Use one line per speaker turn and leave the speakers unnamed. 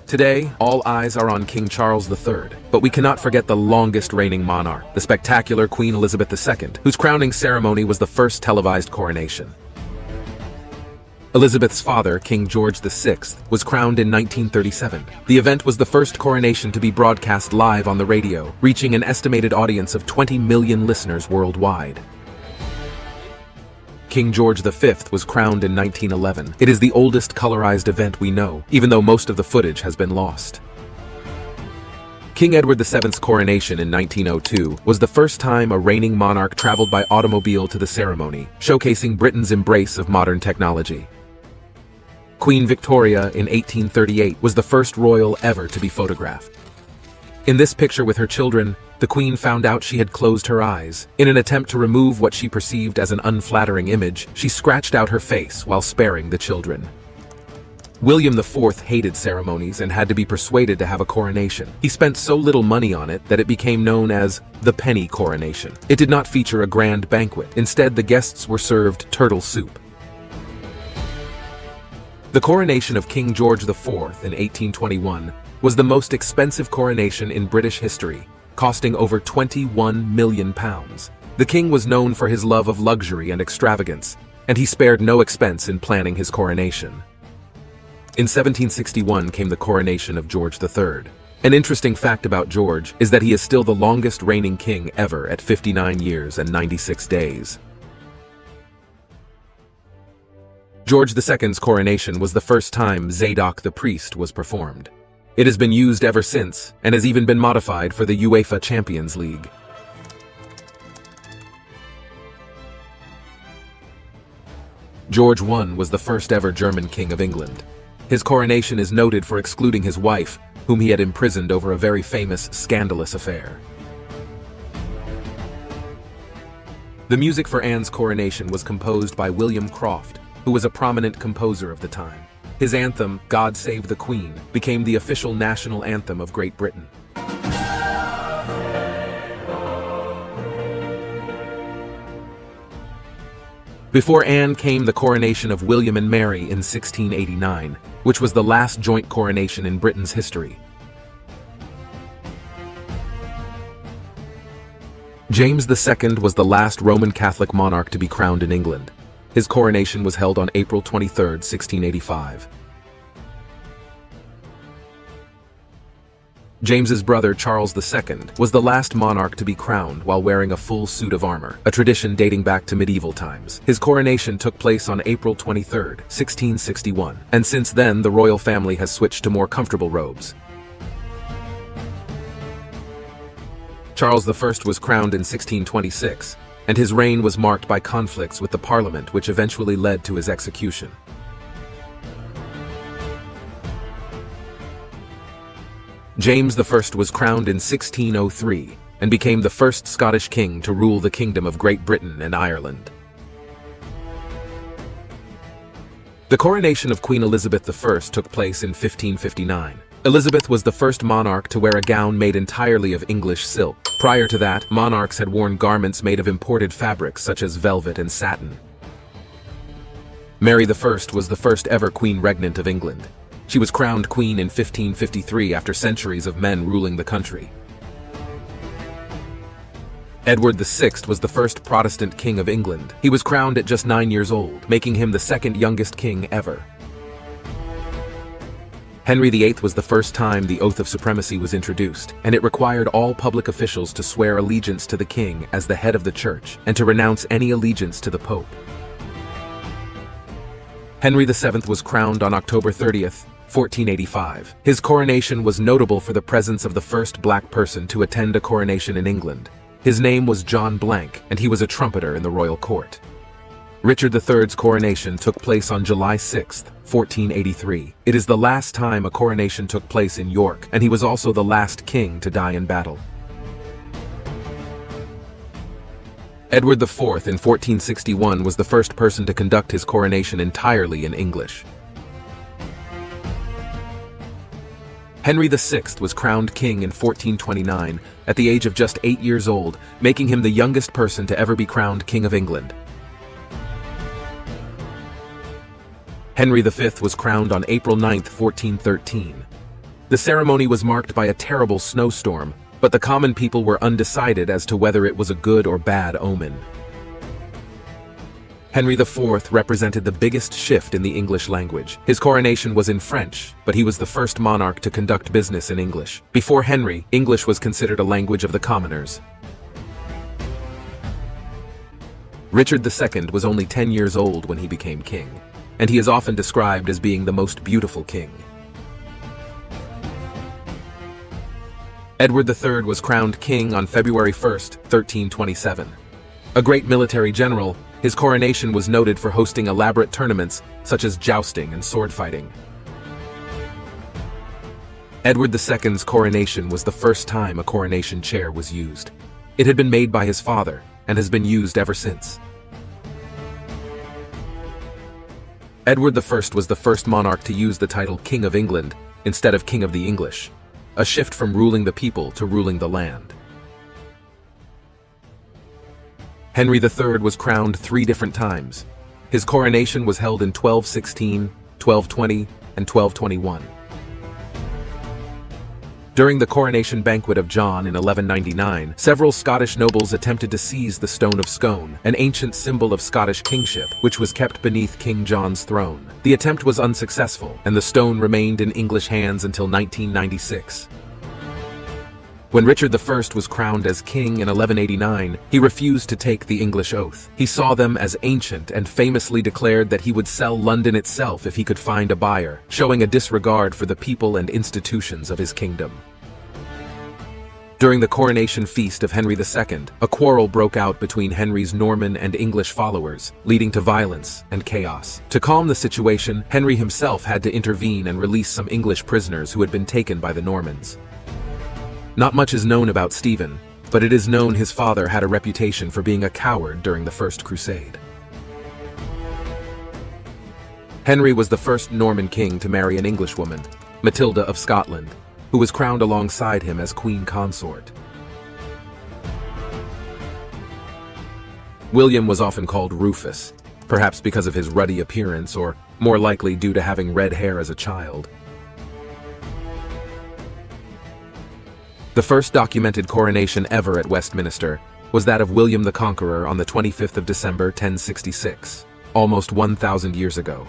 Today, all eyes are on King Charles III, but we cannot forget the longest reigning monarch, the spectacular Queen Elizabeth II, whose crowning ceremony was the first televised coronation. Elizabeth's father, King George VI, was crowned in 1937. The event was the first coronation to be broadcast live on the radio, reaching an estimated audience of 20 million listeners worldwide. King George V was crowned in 1911. It is the oldest colorized event we know, even though most of the footage has been lost. King Edward VII's coronation in 1902 was the first time a reigning monarch traveled by automobile to the ceremony, showcasing Britain's embrace of modern technology. Queen Victoria in 1838 was the first royal ever to be photographed. In this picture with her children, the Queen found out she had closed her eyes. In an attempt to remove what she perceived as an unflattering image, she scratched out her face while sparing the children. William IV hated ceremonies and had to be persuaded to have a coronation. He spent so little money on it that it became known as the penny coronation. It did not feature a grand banquet. Instead, the guests were served turtle soup. The coronation of King George IV in 1821 was the most expensive coronation in British history, costing over £21 million. The king was known for his love of luxury and extravagance, and he spared no expense in planning his coronation. In 1761 came the coronation of George III. An interesting fact about George is that he is still the longest reigning king ever at 59 years and 96 days. George II's coronation was the first time Zadok the priest was performed. It has been used ever since, and has even been modified for the UEFA Champions League. George I was the first ever German King of England. His coronation is noted for excluding his wife, whom he had imprisoned over a very famous, scandalous affair. The music for Anne's coronation was composed by William Croft, who was a prominent composer of the time. His anthem, God Save the Queen, became the official national anthem of Great Britain. Before Anne came the coronation of William and Mary in 1689, which was the last joint coronation in Britain's history. James II was the last Roman Catholic monarch to be crowned in England. His coronation was held on April 23, 1685. James's brother Charles II was the last monarch to be crowned while wearing a full suit of armor, a tradition dating back to medieval times. His coronation took place on April 23, 1661, and since then the royal family has switched to more comfortable robes. Charles I was crowned in 1626, and his reign was marked by conflicts with the Parliament which eventually led to his execution. James I was crowned in 1603 and became the first Scottish king to rule the Kingdom of Great Britain and Ireland. The coronation of Queen Elizabeth I took place in 1559. Elizabeth was the first monarch to wear a gown made entirely of English silk. Prior to that, monarchs had worn garments made of imported fabrics such as velvet and satin. Mary I was the first ever queen regnant of England. She was crowned queen in 1553 after centuries of men ruling the country. Edward VI was the first Protestant king of England. He was crowned at just 9 years old, making him the second youngest king ever. Henry VIII was the first time the oath of supremacy was introduced, and it required all public officials to swear allegiance to the king as the head of the church and to renounce any allegiance to the Pope. Henry VII was crowned on October 30th, 1485. His coronation was notable for the presence of the first black person to attend a coronation in England. His name was John Blank, and he was a trumpeter in the royal court. Richard III's coronation took place on July 6, 1483. It is the last time a coronation took place in York, and he was also the last king to die in battle. Edward IV in 1461 was the first person to conduct his coronation entirely in English. Henry VI was crowned king in 1429 at the age of just 8 years old, making him the youngest person to ever be crowned King of England. Henry V was crowned on April 9, 1413. The ceremony was marked by a terrible snowstorm, but the common people were undecided as to whether it was a good or bad omen. Henry IV represented the biggest shift in the English language. His coronation was in French, but he was the first monarch to conduct business in English. Before Henry, English was considered a language of the commoners. Richard II was only 10 years old when he became king, and he is often described as being the most beautiful king. Edward III was crowned king on February 1st, 1327. A great military general, his coronation was noted for hosting elaborate tournaments such as jousting and sword fighting. Edward II's coronation was the first time a coronation chair was used. It had been made by his father and has been used ever since. Edward I was the first monarch to use the title King of England instead of King of the English, a shift from ruling the people to ruling the land. Henry III was crowned 3 different times. His coronation was held in 1216, 1220, and 1221. During the coronation banquet of John in 1199, several Scottish nobles attempted to seize the Stone of Scone, an ancient symbol of Scottish kingship, which was kept beneath King John's throne. The attempt was unsuccessful, and the stone remained in English hands until 1996. When Richard I was crowned as king in 1189, he refused to take the English oath. He saw them as ancient and famously declared that he would sell London itself if he could find a buyer, showing a disregard for the people and institutions of his kingdom. During the coronation feast of Henry II, a quarrel broke out between Henry's Norman and English followers, leading to violence and chaos. To calm the situation, Henry himself had to intervene and release some English prisoners who had been taken by the Normans. Not much is known about Stephen, but it is known his father had a reputation for being a coward during the First Crusade. Henry was the first Norman king to marry an Englishwoman, Matilda of Scotland, who was crowned alongside him as queen consort. William was often called Rufus, perhaps because of his ruddy appearance or more likely due to having red hair as a child. The first documented coronation ever at Westminster was that of William the Conqueror on the 25th of December 1066, almost 1,000 years ago.